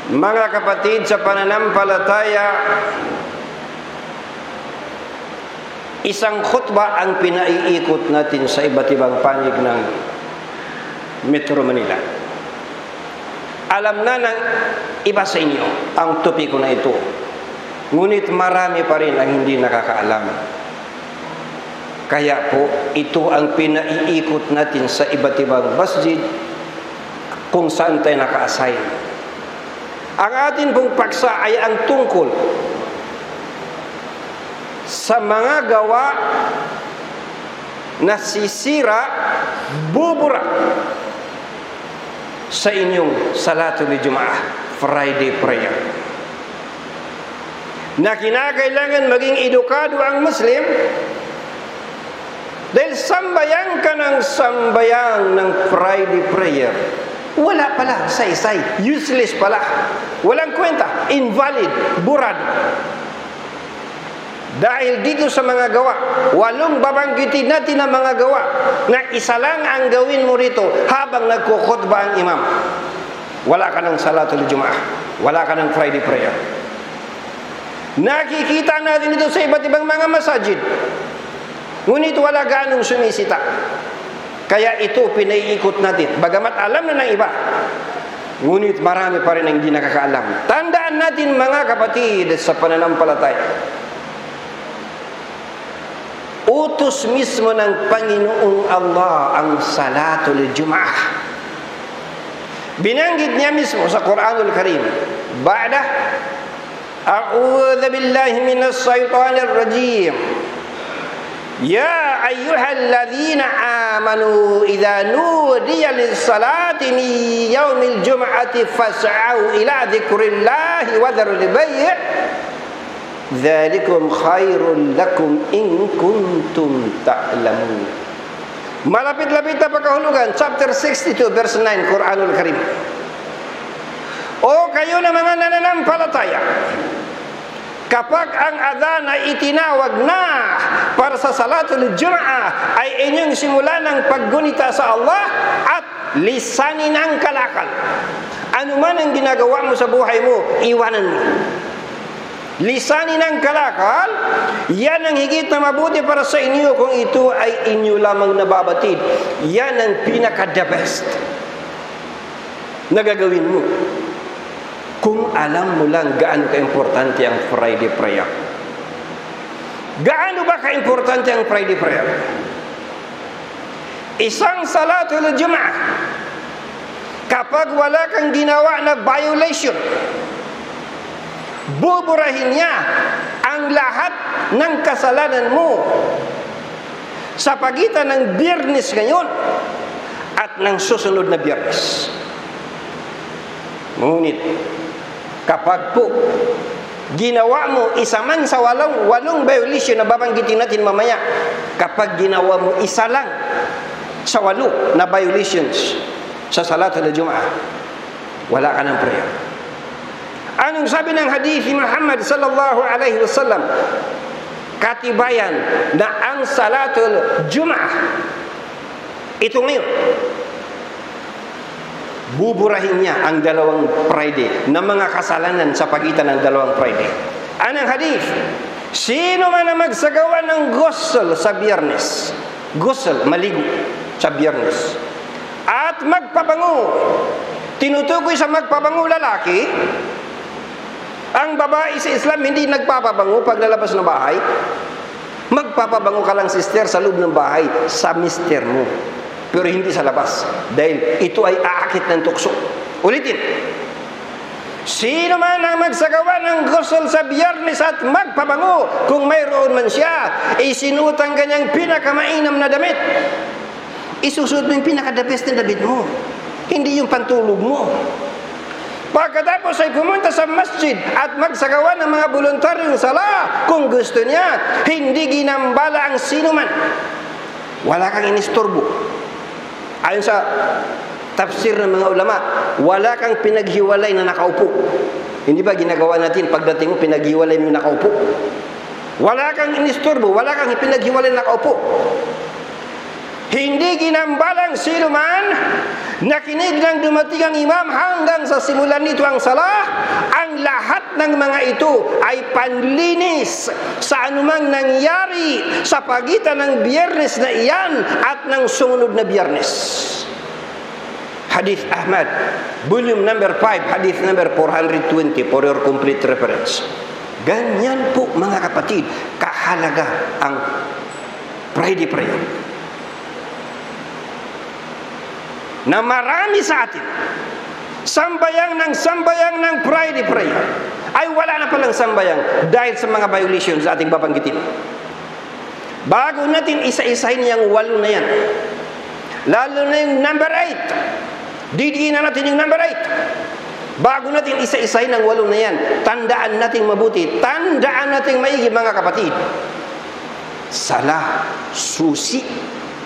Mga kapatid sa pananampalataya, isang khutbah ang pinaiikot natin sa iba't ibang panig ng Metro Manila. Alam na ng iba sa inyo ang topiko na ito, ngunit marami pa rin ang hindi nakakaalam. Kaya po, ito ang pinaiikot natin sa iba't ibang masjid kung saan tayo naka-assign. Ang atin pong paksa ay ang tungkol sa mga gawa na sisira, bubura sa inyong Salatul Jumaah, Friday prayer, na kinakailangan maging edukado ang Muslim dahil sambayang ka ng sambayang ng Friday prayer. Wala pala, say-say, useless pala, walang kwenta, invalid, burado. Dahil dito sa mga gawa, 8 babanggitin natin ang mga gawa na isa lang ang gawin mo rito habang nagkukhutbah ang imam. Wala ka ng Salatul Jumaah, wala ka ng Friday prayer. Nakikita natin ito sa iba't ibang mga masajid, ngunit wala ganong sumisita. Kaya ito pinaiikot natin. Bagamat alam na ng iba, ngunit marami pa rin ang hindi nakakaalam. Tandaan natin mga kapatid sa pananampalataya, utos mismo ng Panginoong Allah ang Salatul Jumaah. Binanggit niya mismo sa Quranul Karim, Ba'da A'udhu billahi minas shaitanir rajim, Ya ayyuhalladzina amanu idza nudiya lis-salati min yaumil jum'ati fas'au ila dzikrillahi wa dharul bay', dzalikum khairul lakum in kuntum ta'lamun. Malapit-lapit na pagkahulugan, chapter 62 verse 9, Quranul Karim. O kayo na mga nananampalataya, kapag ang adhan ay itinawag na para sa Salatul Jumaah, ay inyong simulan ng paggunita sa Allah at lisanin ang kalakal. Ano man ang ginagawa mo sa buhay mo, iwanan mo. Lisanin ang kalakal, yan ang higit na mabuti para sa inyo kung ito ay inyo lamang nababatid. Yan ang pinaka-the best na gagawin mo kung alam mo lang gaano ka-importante ang Friday prayer. Gaano ba ka-importante ang Friday prayer? Isang Salatul Jumaah, kapag wala kang ginawa na violation, buburahin niya ang lahat ng kasalanan mo sa pagitan ng Biyernes ngayon at ng susunod na Biyernes. Ngunit kapag po ginawa mo isa man sa walong violation na babanggitin natin mamaya, kapag ginawa mo isa lang sa 8 na violations sa Salatul Jumaah, wala ka ng prayer. Anong sabi ng hadith ni Muhammad sallallahu alaihi wasallam? Katibayan na ang Salatul Jumaah ito ngayon, buburahin niya ang 2 Friday na mga kasalanan sa pagitan ng 2 Friday. Anong hadith? Sino man ang magsagawa ng ghusl sa Biyernes, ghusl, maligo sa Biyernes, at magpabango, tinutukoy sa magpabango lalaki, ang babae sa Islam hindi nagpapabango pag lalabas ng bahay. Magpapabango ka lang, sister, sa loob ng bahay sa mister mo, pero hindi sa labas, dahil ito ay aakit ng tukso. Ulitin, sino man ang magsagawa ng ghusl sa Biyernes at magpabango, kung mayroon man siya, isinuot ang kanyang pinakamainam na damit, isusuot mo yung pinaka-the best na damit mo, hindi yung pantulog mo. Pagkatapos ay pumunta sa masjid at magsagawa ng mga voluntaryong sala, kung gusto niya, hindi ginambala ang sinuman, wala kang inistorbo. Ayon sa tafsir ng mga ulama, wala kang pinaghiwalay na nakaupo. Hindi ba ginagawa natin pagdating mo, pinaghiwalay mo nakaupo? Wala kang inistorbo, wala kang pinaghiwalay na nakaupo. Hindi ginambalang sinuman Nakinig ng dumating ang imam hanggang sa simulan nito ang salah, ang lahat ng mga ito ay panlinis sa anumang nangyari sa pagitan ng Biyernes na iyan at ng sumunod na Biyernes. Hadith Ahmad, volume number 5, hadith number 420 for your complete reference. Ganyan po mga kapatid, kahalaga ang Friday prayer. Na marami sa atin, sambayang ng Friday prayer, ay wala na palang sambayang dahil sa mga violations sa ating babanggitin. Bago natin isa-isahin yung 8 na yan, lalo na yung number 8, didiin na natin yung number 8. Bago natin isa-isahin ang 8 na yan, tandaan natin mabuti, tandaan natin maigi mga kapatid, sala, susi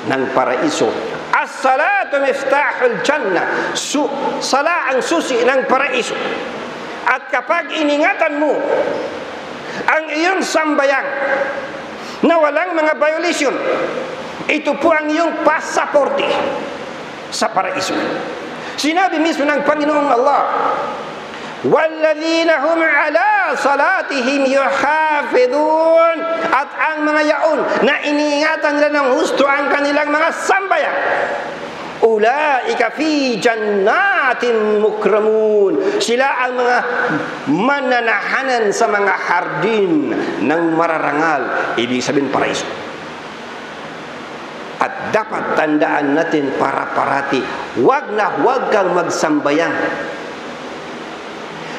ng paraiso. As-salatu miftahul jannah. Sala ang susi ng paraiso. At kapag iningatan mo ang iyong sambayang na walang mga violation, ito po ang iyong pasaporte sa paraiso. Sinabi mismo ng Panginoong Allah, وَالَّذِينَ هُمْ عَلَى صَلَاتِهِمْ يُحَافِظُونَ. At ang mga yaon na iniingatan nila ng husto ang kanilang mga sambayan, ulaika fi jannatin mukramun. Sila ang mga mananahanan sa mga hardin ng mararangal, ibig sabihin paraiso. At dapat tandaan natin para parati, wag kang magsambayang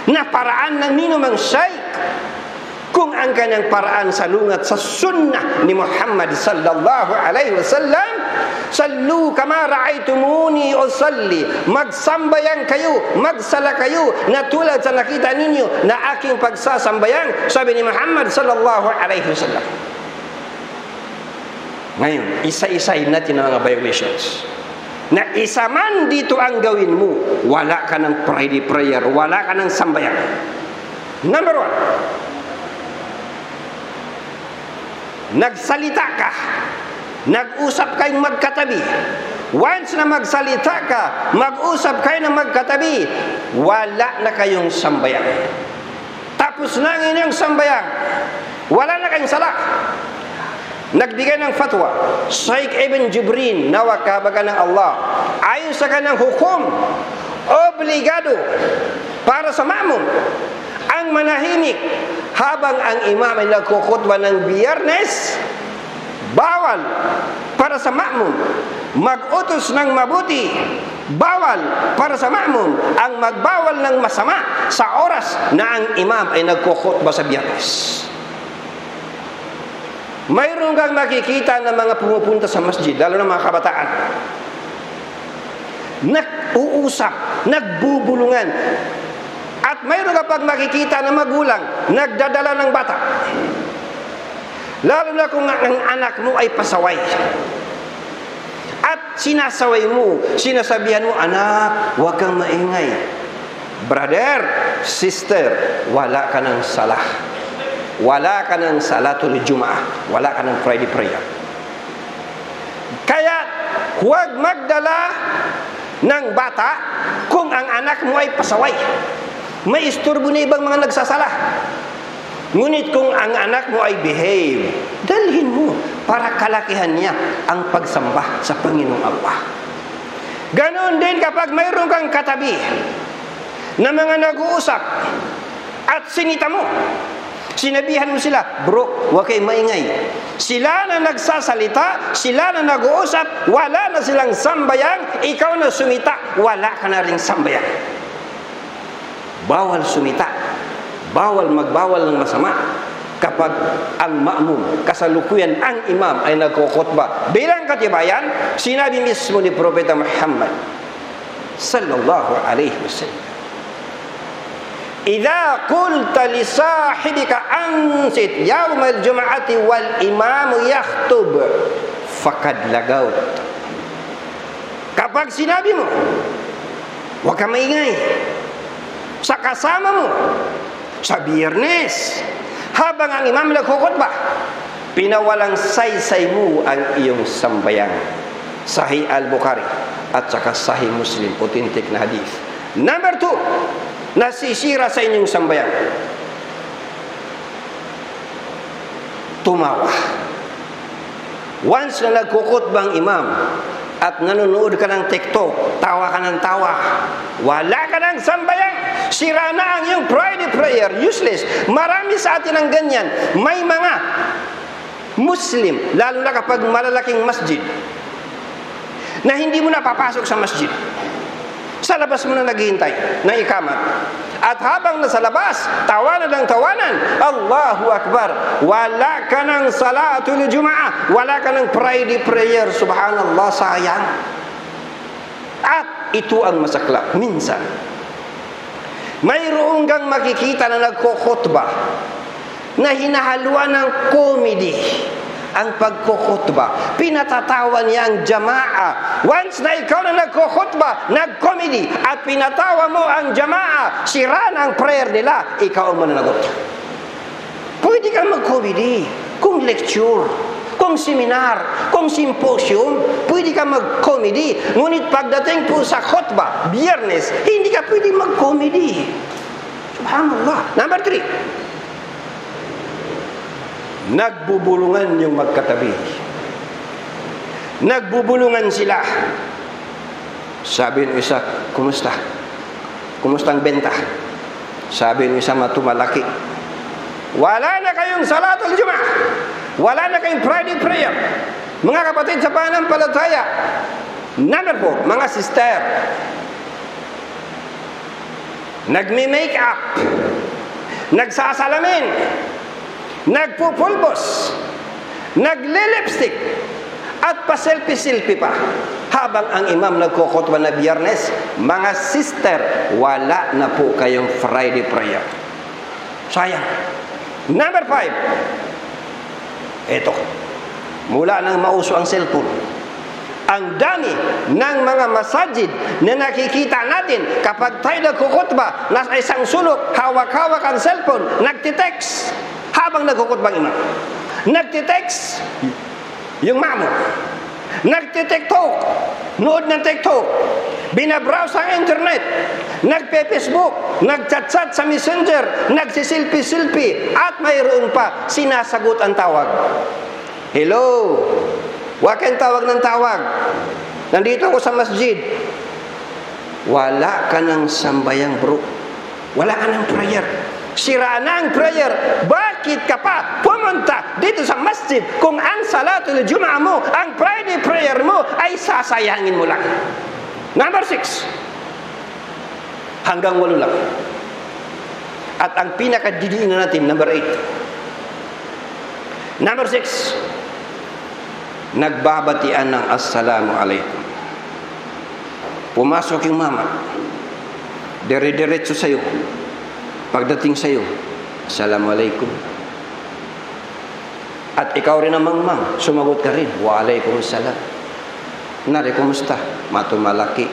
na paraan ng ninumang shaykh kung ang kanyang paraan salungat sa sunnah ni Muhammad sallallahu alaihi wasallam. Sallu kama ra'aytumuni usalli. Magsambayang kayo, magsala kayo na tulad sa nakita ninyo na aking pagsasambayang, sabi ni Muhammad sallallahu alaihi wasallam. Ngayon, isa-isahin natin ang mga violations. Na isa man dito ang gawin mo, wala ka ng Friday prayer, wala ka ng sambayan. Number 1, nagsalita ka, nag-usap kayong magkatabi. Once na magsalita ka, mag-usap kayo ng magkatabi, wala na kayong sambayan. Tapos na ang inyong sambayan, wala na kayong sala. Nagbigay ng fatwa Sheikh Ibn Jibrin, nawa kahabagan ng Allah, ayon sa kanyang hukom, obligado para sa ma'mum ang manahimik habang ang imam ay nagkukutba ng Biyernes. Bawal para sa ma'mum mag-utos ng mabuti, bawal para sa ma'mum ang magbawal ng masama sa oras na ang imam ay nagkukutba sa Biyernes. Mayroon kang makikita ng mga pumupunta sa masjid, lalo na mga kabataan, nag-uusap, nagbubulungan. At mayroon ka pag makikita ng magulang, nagdadala ng bata. Lalo na kung ang anak mo ay pasaway. At sinasaway mo, sinasabihan mo, anak, huwag kang maingay. Brother, sister, wala ka ng salah. Wala ka ng salatul Jumaah, wala ka ng Friday prayer. Kaya huwag magdala ng bata kung ang anak mo ay pasaway. May isturbo na ibang mga nagsasala. Ngunit kung ang anak mo ay behave, dalhin mo para kalakihan niya ang pagsamba sa Panginoong Allah. Ganon din kapag mayroon kang katabi na mga nag-uusap at sinita mo, sinabihan mo sila, bro, huwag kayong maingay. Sila na nagsasalita, sila na nag-uusap, wala na silang sambayang, ikaw na sumita, wala ka na ring sambayang. Bawal sumita, bawal magbawal ng masama kapag ang ma'mum, kasalukuyan ang imam ay nagkukutba. Bilang katibayan, sinabi mismo ni Propeta Muhammad sallallahu alaihi wasallam, idza qulta li sahibika ansit yawmal jum'ati wal imamu yakhtub faqad lagawt. Kapag sinabi mo, huwag ka maingay sa kasama mo sa Biyernes habang ang imam nagkukutba, pinawalang saysay mo ang iyong sambayang. Sahih al-Bukhari at saka Sahih Muslim, authentic na hadith. Number 2, nasisira sa inyong sambayan. Tumawa. Once na nagkukutbang imam at nanonood ka ng TikTok, tawa ka ng tawa, wala ka ng sambayan, sira na ang iyong Friday prayer, useless. Marami sa atin ang ganyan. May mga Muslim, lalo na kapag malalaking masjid, na hindi mo na papasok sa masjid. Sa labas mo na naghihintay ng ikamat. At habang nasa labas, tawanan ng tawanan, Allahu Akbar, wala ka ng salatul Jum'ah, wala ka ng Friday prayer, subhanallah, sayang. At ito ang masaklap. Minsan, mayroon kang makikita na nagkukhutbah na hinahaluan ng comedy ang pagkukhutbah. Pinatatawa niya ang jamaa. Once na ikaw na nagkukhutbah, nag-comedy, at pinatawa mo ang jamaa, sira na ang prayer nila, ikaw ang mananagot. Pwede kang mag-comedy kung lecture, kung seminar, kung symposium, pwede ka mag-comedy. Ngunit pagdating po sa khutbah, Biyernes, hindi ka pwede mag-comedy. Subhanallah. Number 3, nagbubulungan yung magkatabi. Nagbubulungan sila. Sabi ng isa, kumusta? Kumusta ang benta? Sabi ng isa, matumalaki. Wala na kayong salatul Jum'ah. Wala na kayong Friday prayer. Mga kapatid sa pananampalataya. Number 4, mga sister. Nagme-make up. Nagsasalamin. Nagpupulbos, nagle-lipstick, at pa-selfie-selfie pa. Habang ang imam nagkukhutbah na Biyernes, mga sister, wala na po kayong Friday prayer. Sayang. Number 5, eto, mula nang mauso ang cellphone, ang dami ng mga masajid na nakikita natin kapag tayo nagkukhutbah, nasa isang sulok, hawak-hawak ang cellphone, nagtitext habang nagkukhutbang imam. Nagtitext yung mamo. Nagtitiktok, nood ng TikTok, binabrowse ang internet, nagpe-Facebook, nagchat-chat sa Messenger, nagsisilpi-silpi, at mayroon pa sinasagot ang tawag. Hello, huwag kang tawag ng tawag. Nandito ako sa masjid. Wala ka ng sambayang bro. Wala ka ng prayer. Sira na ang prayer. Bakit ka pa pumunta dito sa masjid kung ang salatul Jum'ah mo, ang Friday prayer mo ay sasayangin mo lang? Number 6. Hanggang 8 lang. At ang pinakadidiin na natin, number 8. Number 6. Nagbabatian ng assalamu alaikum. Pumasok yung mama. Dire-diretso sa'yo. Pagdating sa'yo, assalamualaikum. At ikaw rin namang ma'am, sumagot ka rin, waalaikumsalam. Nari, kumusta? Matumalaki.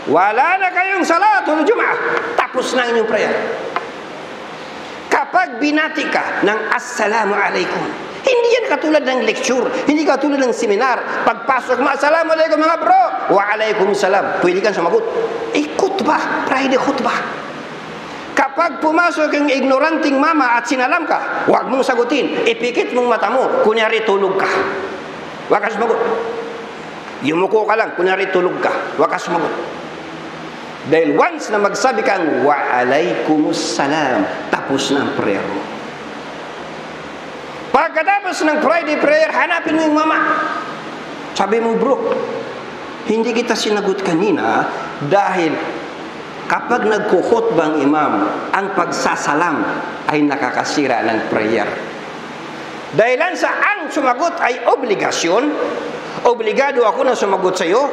Wala na kayong salatul Jum'ah. Tapos na inyong prayer. Kapag binati ka ng assalamu alaikum, hindi yan katulad ng lecture, hindi katulad ng seminar. Pagpasok mo, assalamu alaikum mga bro, waalaikumsalam. Pwede kang sumagot. Khutbah, Friday khutbah. Kapag pumasok ang ignoranting mama at sinalam ka, huwag mong sagutin. Ipikit mong mata mo, kunyari tulog ka. Huwag ka sumagot. Yumuko ka lang, kunyari tulog ka. Huwag ka sumagot. Dahil once na magsabi kang waalaikumsalam, tapos na ang prayer mo. Pagkatapos ng Friday prayer, hanapin mo yung mama. Sabi mo, bro, hindi kita sinagot kanina dahil kapag nagkukhutbang imam, ang pagsasalam ay nakakasira ng prayer. Dahilan sa ang sumagot ay obligasyon, obligado ako na sumagot sa iyo,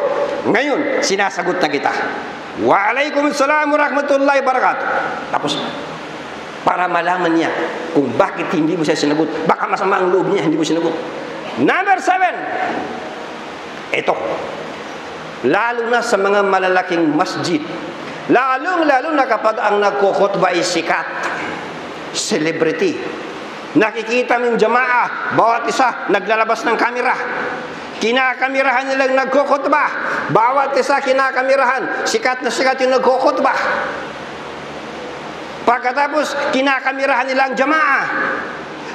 ngayon, sinasagot na kita. Waalaikumsalam warahmatullahi wabarakatuh. Tapos, para malaman niya kung bakit hindi mo siya sinagot. Baka masama ang loob niya, hindi mo sinagot. Number 7. Ito. Lalo na sa mga malalaking masjid. Lalo na kapag ang nagkukhutbah ay sikat. Celebrity. Nakikita mo yung jamaah, bawat isa naglalabas ng kamera. Kinakamerahan nilang nagkukhutbah. Bawat isa kinakamirahan. Sikat na sikat yung nagkukutbah. Pagkatapos, kinakamirahan nila ang jamaah.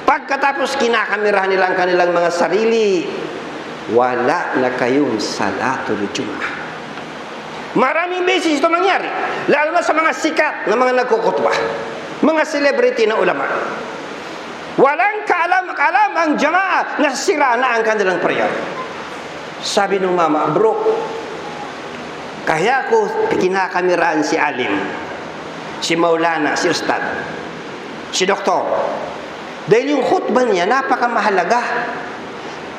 Pagkatapos, kinakamirahan nila ang kanilang mga sarili. Wala na kayong salatul Jumaah. Maraming beses ito mangyari. Lalo na sa mga sikat na mga nagkukutbah. Mga celebrity na ulama. Walang kaalam-kaalam ang jamaah na sira na ang kanilang prayer. Sabi ng mama, bro, kaya ko kinakamiraan si alim, si maulana, si ustad, si doktor. Dahil yung khutbah niya napakamahalaga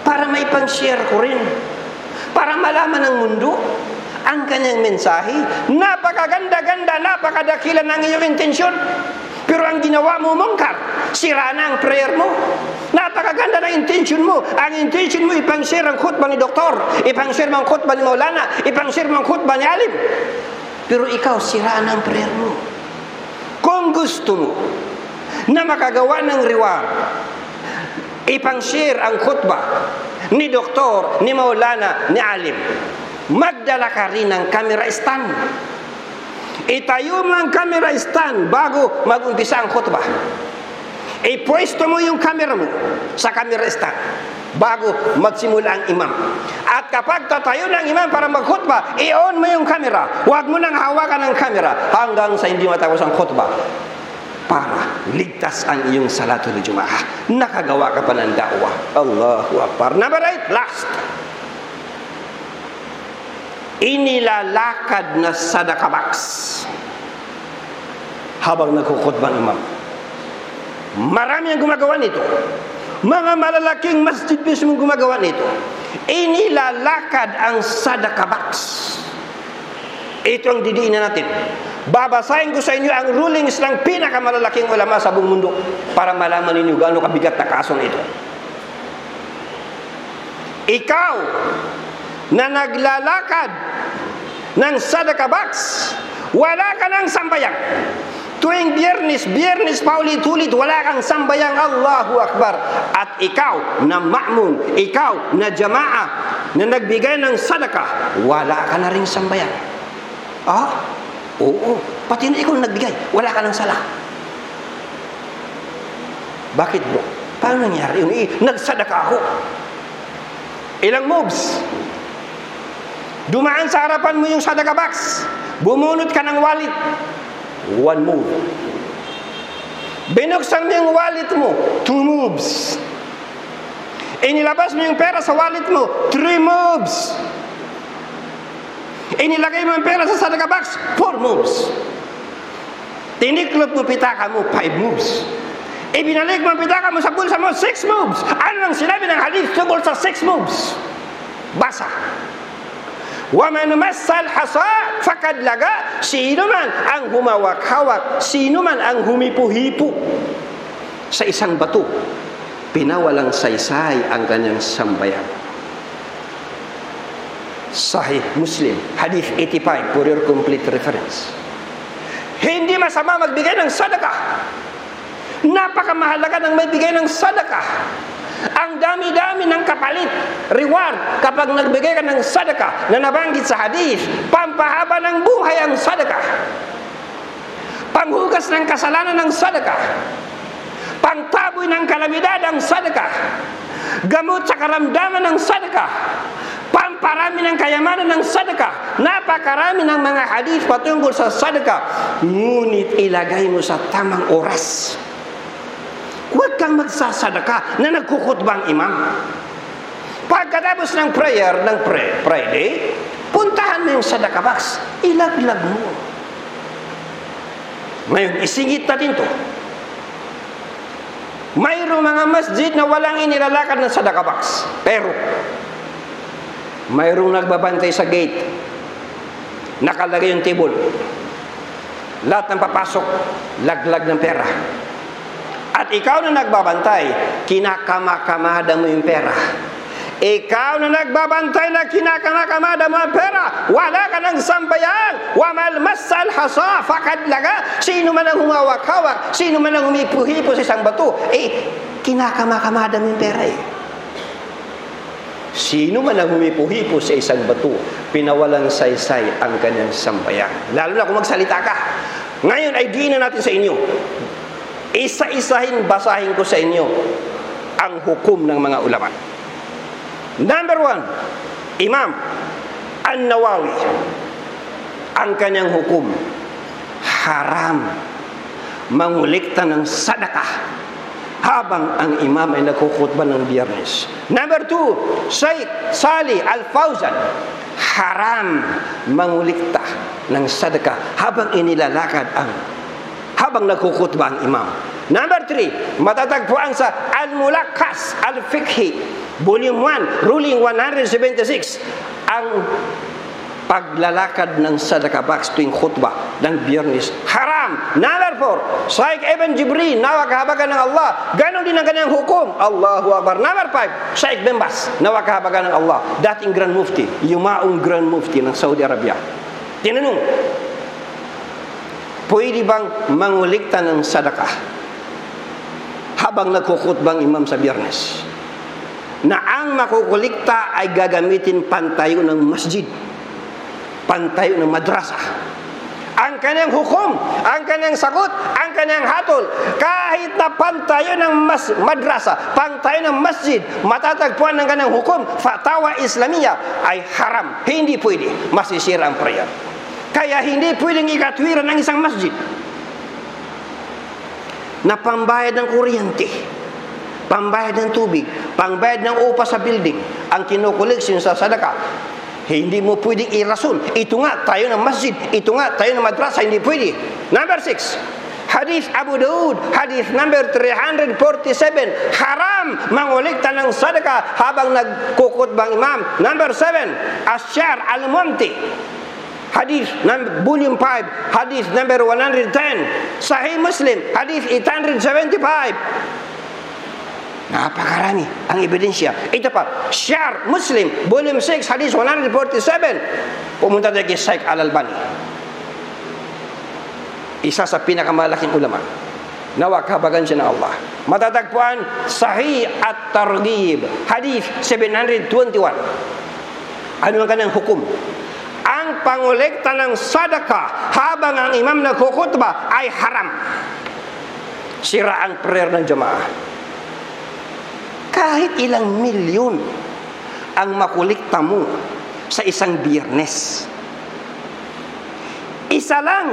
para may pang-share ko rin. Para malaman ng mundo ang kanyang mensahe. Napakaganda-ganda, napakadakila ng iyong intensyon. Pero ang ginawa mo, mungkar, sira na ang prayer mo. Napakaganda na intention mo. Ang intention mo, ipang-share ang khutbah ni doktor, ipang-share mo ang khutbah ni maulana, ipang-share mo ang khutbah ni alim. Pero ikaw, sira na ang prayer mo. Kung gusto mo na makagawa ng reward, ipang-share ang khutbah ni doktor, ni maulana, ni alim, magdala ka rin ng camera stand. Itayo mo ang camera stand bago mag-umpisa ang khutbah. Ipwesto mo yung camera mo sa camera stand bago magsimula ang imam. At kapag tatayo ng imam para mag-khutbah, i-on mo yung camera. Huwag mo nang hawakan ang camera hanggang sa hindi matapos ang khutbah, para ligtas ang iyong salatul Jumaah. Nakagawa ka pa ng da'wah. Allahu Akbar. Number 8, last. Inilalakad na sadaka box habang nagkukhutbah ang imam. Marami ang gumagawa nito. Mga malalaking masjid mismo gumagawa nito. Inilalakad ang sadaka box. Ito ang didiinan natin. Babasahin ko sa inyo ang rulings ng pinakamalalaking ulama sa buong mundo para malaman ninyo gaano kabigat na kasong ito. Ikaw na naglalakad ng sadaka box, wala ka ng sambayang. Tuwing biyernes paulit-ulit, wala kang sambayang Allahu Akbar. At ikaw na ma'mun, ikaw na jamaah na nagbigay ng sadaka, wala ka na ring sambayang. Oo, pati na ikaw nagbigay, wala ka ng sala. Bakit bro? Paano nangyari yun? Nagsadaka ako. Ilang moves? Dumaan sa harapan mo yung sadaka box, bumunot ka ng wallet, 1 move. Binuksan mo yung wallet mo, 2 moves. Inilabas mo yung pera sa wallet mo, 3 moves. Inilagay mo yung pera sa sadaka box, 4 moves. Tiniklop mo pitaka mo, 5 moves. Ibinalik mo ang pitaka mo sa bulsa mo, 6 moves. Ano ang sinabi ng hadith tungkol sa 6 moves? Basa. وَمَنْ مَسَّ الْحَصَى فَقَدْ لَغَى. Sino man ang humawak-hawak, sino man ang humipo-hipo sa isang bato, pinawalang saysay ang kanyang sambayan. Sahih Muslim, Hadith 85, for your complete reference. Hindi masama magbigay ng sadaka. Napakamahalaga ng may bigay ng sadaka. Ang dami-dami ng kapalit, reward, kapag nagbigay ka ng sadaka na nabanggit sa hadith. Pampahaba ng buhay ang sadaka. Panghugas ng kasalanan ng sadaka. Pangtaboy ng kalamidad ang sadaka. Gamot sa karamdaman ng sadaka. Pamparami ng kayamanan ng sadaka. Napakarami ng mga hadith patungkol sa sadaka. Ngunit ilagay mo sa tamang oras. Huwag kang magsasadaka na nagkukhutbang imam. Pagkatapos ng prayer, ng Friday, puntahan mo yung sadaka box. Ilaglag mo. Ngayon, isingit natin to. Mayroong mga masjid na walang inilalakad ng sadaka box. Pero, mayroong nagbabantay sa gate. Nakalagay yung table. Lahat ng papasok, laglag ng pera. At ikaw na nagbabantay, kinakamakamada mo yung pera. Ikaw na nagbabantay na kinakamakamada mo ang pera, wala ka ng sambayan. وَمَا الْمَسَّ الْحَصَى فَقَدْ لَغَى. Sino man ang humawak-hawak, sino man ang humipo-hipo sa isang bato, kinakamakamada mo yung pera . sino man ang humipo-hipo sa isang bato, pinawalang saysay ang kanyang sambayan. Lalo na kung magsalita ka. Ngayon ay diinan natin sa inyo. Isa-isahin, basahin ko sa inyo ang hukom ng mga ulama. Number 1, Imam An-Nawawi. Ang kanyang hukom, haram mangulikta ng sadakah habang ang imam ay nagkukutba ng Biyernes. Number 2, Sheikh Salih Al-Fawzan, haram mangulikta ng sadaka habang inilalakad habang nagkukutba ang imam. Number 3, matatagpuan sa Al-Mulakkas Al-Fiqhi, Volume 1, Ruling 176, ang paglalakad ng sadaka box tuwing khutbah ng Biyernes, haram. Number 4, Sheikh Ibn Jibril, nawa kahabagan ng Allah, ganon din ang kanyang hukom. Allahu Akbar. Number 5, Sheikh Bin Baz, nawa kahabagan ng Allah, dating Grand Mufti, yumaong Grand Mufti ng Saudi Arabia. Tinanong, pwede bang mangulikta ng sadaka habang nagkukutbang imam sa Biyernes, na ang makukulikta ay gagamitin pantayo ng masjid, pantayo ng madrasa? Ang kanyang hukom, ang kanyang sagot, ang kanyang hatol, kahit na pantayo ng madrasa, pantayo ng masjid, matatagpuan ng kanyang hukom, fatwa Islamiyah, ay haram. Hindi pwede, masisira ang prayer. Kaya hindi pwedeng ikatwiran ng isang masjid na pambayad ng kuryente, pambayad ng tubig, pambayad ng upa sa building, ang kinukoleksyon sa sadaka. Hindi mo pwedeng irason. Ito nga tayo ng masjid, ito nga tayo ng madrasa, hindi pwede. Number 6, Hadith Abu Daud, hadith number 347, haram mangulikta ng sadaka habang nagkukutbang imam. Number 7, Asyar Al-Mumti, hadith volume 5, hadith number 110, Sahih Muslim, hadith 875. Napakarami ang ebidensya. Ito pa, Syar Muslim, volume 6, hadith 147. Pumunta tayo kay Sheikh Al-Albani, isa sa pinakamalaking ulama. Nawa kahabagan siya ng Allah. Matatagpuan Sahih At-Targhib, hadith 721. Ano ang kanyang hukom? Ang pangolekta ng sadaka habang ang imam nagkukutba ay haram. Sira ang prayer ng jamaah. Kahit ilang milyon ang makulikta mo sa isang Biyernes, isa lang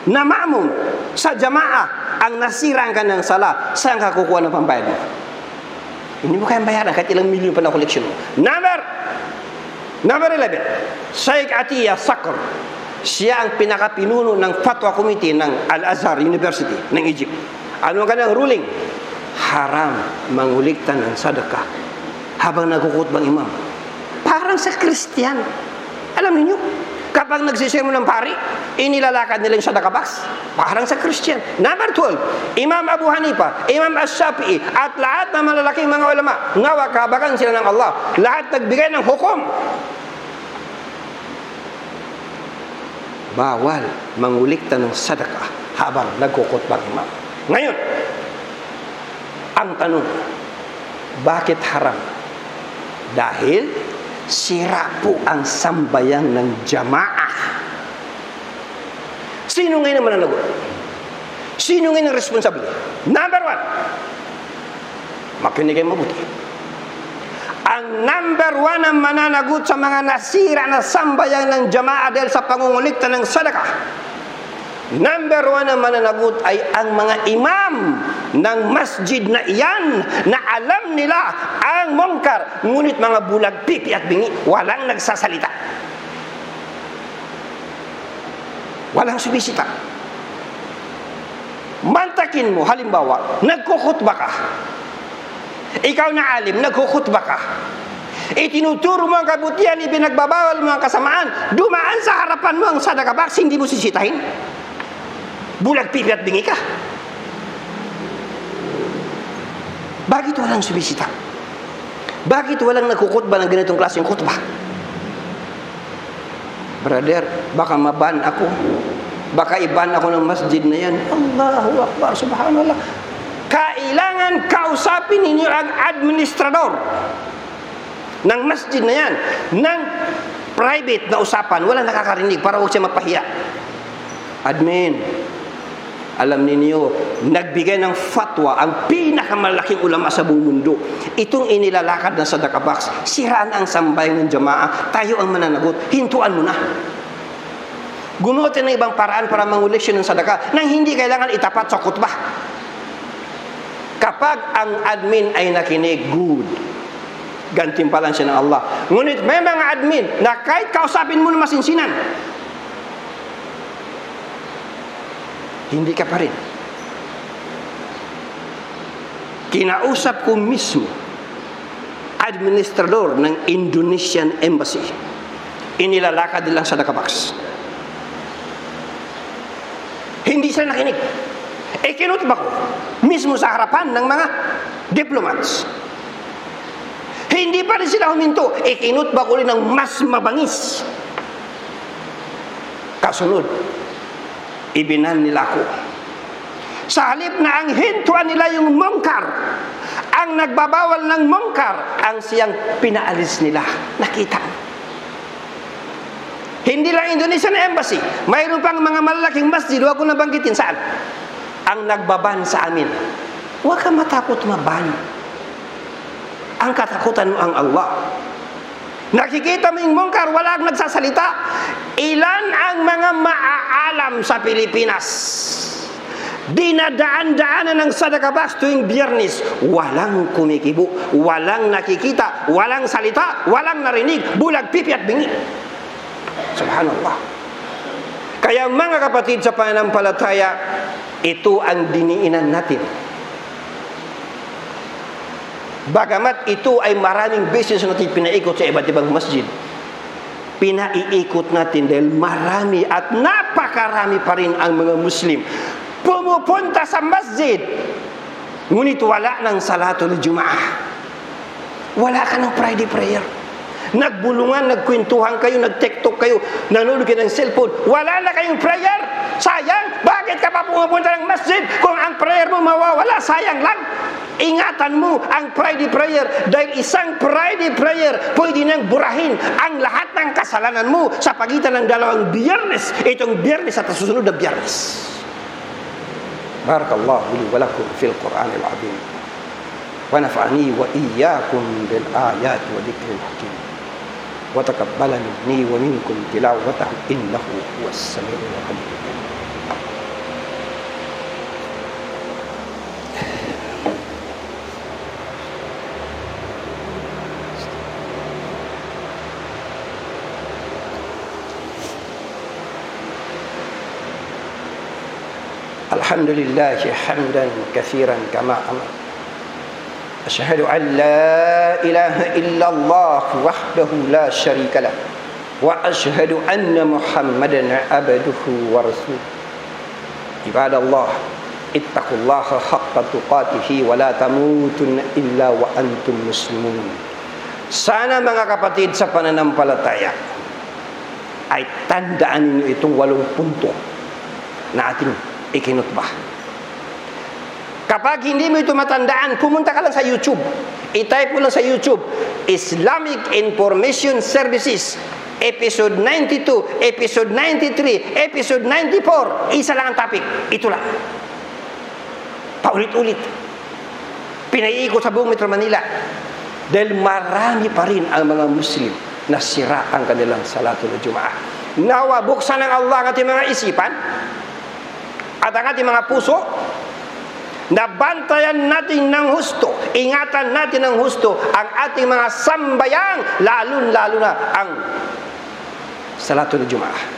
na ma'mum sa jamaah ang nasirang ka ng sala, saan ka kukuha ng pambayad mo? Hindi mo kayang bayaran kahit ilang milyon pa na koleksyon mo. Number 11, Sheikh Atiyah Sakr. Siya ang pinakapinuno ng Fatwa Committee ng Al-Azhar University ng Egypt. Ano ang kanyang ruling? Haram mangulikta ng sadaka habang nagkukutbang imam. Parang sa Kristiyan. Alam niyo, kapag nagsisermon ng pari, inilalakad nila yung sadaka box. Parang sa Kristiyan. Number 12, Imam Abu Hanifa, Imam Ash-Shafi'i, at lahat ng malalaking mga ulama, ngawa kahabagan sila ng Allah. Lahat nagbigay ng hukom. Bawal mangulikta ng sadaka habang nagkukutbang imam. Ngayon, ang tanong, bakit haram? Dahil sira po ang sambayan ng jamaah. Sino ngayon ang mananagot? Sino ngayon ang responsable? Number 1, makinig kayo mabuti. Ang number 1 ang mananagot sa mga nasira na sambayan ng jamaah dahil sa pangungulikta ng sadaka, number 1 ang mananagot ay ang mga imam ng masjid na iyan na alam nila ang mungkar, ngunit mga bulag, pipi at bingi, walang nagsasalita, walang sumisita. Mantakin mo, halimbawa, nagkukhutba ka, ikaw na alim, nagkukhutba ka, itinuturo mo ang kabutihan, ipinagbabawal mo ang kasamaan, dumaan sa harapan mo ang sadaka box, hindi mo sisitahin. Bulag, pipi at bingi ka. Bakit walang sumisita? Bakit walang nagkukutba ng ganitong klaseng kutba? Brother, baka maban ako. Baka iban ako ng masjid na yan. Allahu Akbar, subhanallah. Kailangan kausapin ninyo ang administrador ng masjid na yan, ng private na usapan, wala nakakarinig para huwag siya mapahiya. Admin, alam ninyo, nagbigay ng fatwa ang pinakamalaking ulama sa buong mundo. Itong inilalakad na sadaka box, siraan ang sambayan ng jamaa, tayo ang mananagot, hintuan mo na. Gumawa ng ibang paraan para manguleksyon ng sadaka nang hindi kailangan itapat sa khutbah. Kapag ang admin ay nakinig, good. Gantimpalan siya ng Allah. Ngunit may mga admin na kahit kausapin mo na masinsinan, hindi ka pa rin. Kinausap ko mismo administrador ng Indonesian Embassy. Inilalakad nilang sadaka box. Hindi sila nakinig. Kinutba ko mismo sa harapan ng mga diplomats. Hindi pa rin sila huminto. Kinutba ko rin ng mas mabangis. Kasunod, ibinan nila ako. Sa halip na ang hintuan nila yung mungkar, ang nagbabawal ng mungkar, ang siyang pinaalis nila. Nakita. Hindi lang Indonesian Embassy, mayroon pang mga malalaking masjid, huwag ko nabanggitin saan, ang nagbaban sa amin. Huwag ka matakot maban. Ang katakutan mo ang Allah. Nakikita mo yung mungkar, wala kang nagsasalita. Ilan ang mga maaalam sa Pilipinas? Dinadaan-daanan ng sadaka box tuwing Biyernes, walang kumikibo, walang nakikita, walang salita, walang narinig, bulag pipi at bingi. Subhanallah. Kaya mga kapatid sa pananampalataya, ito ang diniinan natin. Bagamat ito ay maraming beses natin pinaikot sa iba't ibang masjid, pinaiikot natin dahil marami at napakarami pa rin ang mga Muslim pumupunta sa masjid, ngunit wala ng salatul Jumaah. Wala ka ng Friday prayer. Nagbulungan, nagkwentuhan kayo, nag-tiktok kayo, nanonood kayo ng cellphone, wala na kayong prayer. Sayang, bakit ka pa pumupunta ng masjid kung ang prayer mo mawawala? Sayang lang. Ingatan mo ang Friday prayer dahil isang Friday prayer pwede nang burahin ang lahat ng kasalanan mo sa pagitan ng dalawang Biyernes, itong Biyernes at susunod na Biyernes. Barakallahu li wa lakum fil Qur'anil azim wa nafa'ani wa iyyakum bil ayati wa dhikril hakim wa taqabbala minni wa minkum tilawatahu innahu huwas samiul alim. Alhamdulillah hamdan katsiran kama amar. Asyhadu an la ilaha illallah wahdahu la syarika lah wa asyhadu anna Muhammadan abduhu wa rasuluh. Ibadallah, ittaqullaha haqqa tuqatih wa la tamutunna illa wa antum muslimun. Sana mga kapatid sa pananampalataya ay tandaan ninyo itong 8 punto na ating ikinutbah. Kapag hindi mo ito matandaan, pumunta ka lang sa YouTube. I-type mo lang sa YouTube, Islamic Information Services, episode 92, episode 93, episode 94. Isa lang ang topic. Ito lang. Paulit-ulit. Pinaiikot sa buong Metro Manila. Dahil marami pa rin ang mga Muslim na sira ang kanilang salatul Jumaah. Nawa, buksan ng Allah ang ating mga isipan at ang ating mga puso, nabantayan natin ng husto, ingatan natin ng husto ang ating mga sambayang, lalo na ang salatul Jumaah.